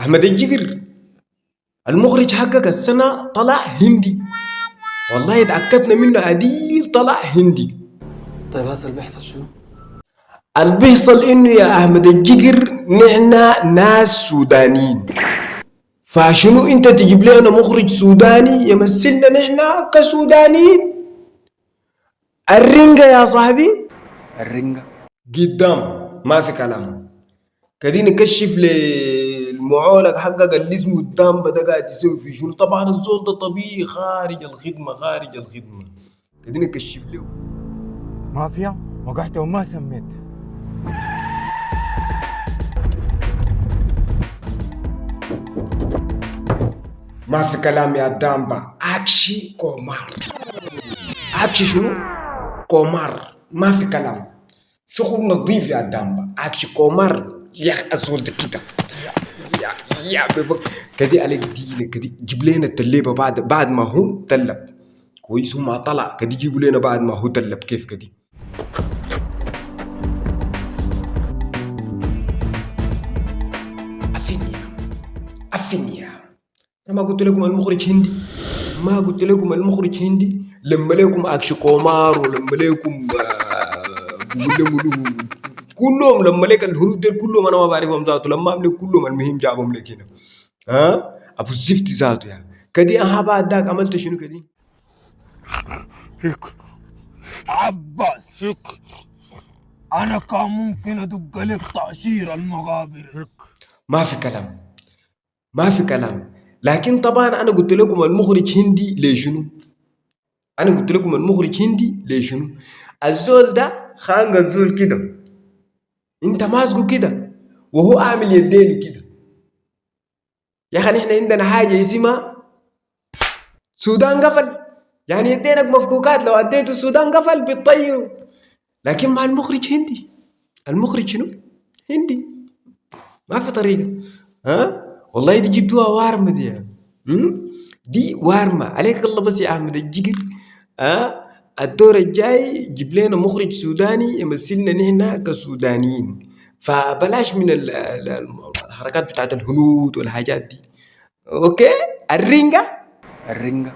احمد الجقر المخرج حقك السنه طلع هندي، والله اتاكدنا منه عديل طلع هندي. طيب هسه اللي بيحصل شنو؟ اللي بيحصل انه يا احمد الجقر نحن ناس سودانيين، فشنو انت تجيب لنا مخرج سوداني يمثلنا نحن كسودانيين؟ الرنجة يا صاحبي الرنجة قدام ما في كلام. كدي نكشف للمعولق حقك اللي اسمه الدامبا ده قاعد يسوي في شنو. طبعا الزول ده طبيعي خارج الخدمة خارج الخدمة. كدي نكشف له. مافيا وقعت وما سميت. ما في كلام يا دامبا، اكشي كومار. اكشي شنو؟ كومار، ما في كلام. شغل نظيف يا دامبا، اكشي كومار. يا اخي الزول ده كده كدي عليك دينا. كدي جيب لنا التليبه بعد ما هو تلب كويس. هو ما طلع كدي جيبوا لنا بعد ما هو تلب. كيف كدي؟ افنيا انا ما قلت لكم المخرج هندي؟ ما قلت لكم المخرج هندي؟ لما لكم اكشي كومار ولما لكم بقول كلهم لما لك الهنود دول كلهم انا ما بعرفهم ذاته. لما املك كلهم المهم جابهم لك هنا. ها ابو الزفت ذاته يعني. كدي اها بعد ذاك عملت شنو كدي؟ فيك عباس فيك انا كان ممكن ادق لك تعشير المغابر. ما في كلام، ما في كلام. لكن طبعا انا قلت لكم المخرج هندي ليشنو؟ انا قلت لكم المخرج هندي ليشنو؟ الزول ده خانق الزول كده، انت ماسكه كده وهو عامل يدينه كده. يا اخي نحن عندنا حاجه اسمها سودان قفل، يعني يدينك مفكوكات لو اديته السودان قفل بتطيره. لكن مع المخرج هندي. المخرج شنو؟ هندي. ما في طريقه. ها والله دي جبتوها وارمه دي يعني. دي وارمه عليك الله بس يا احمد الجقر. الدور الجاي جيب لنا مخرج سوداني يمثلنا نحن كسودانيين. فبلاش من الحركات بتاعت الهنود والحاجات دي. اوكي؟ الرنجة الرنجة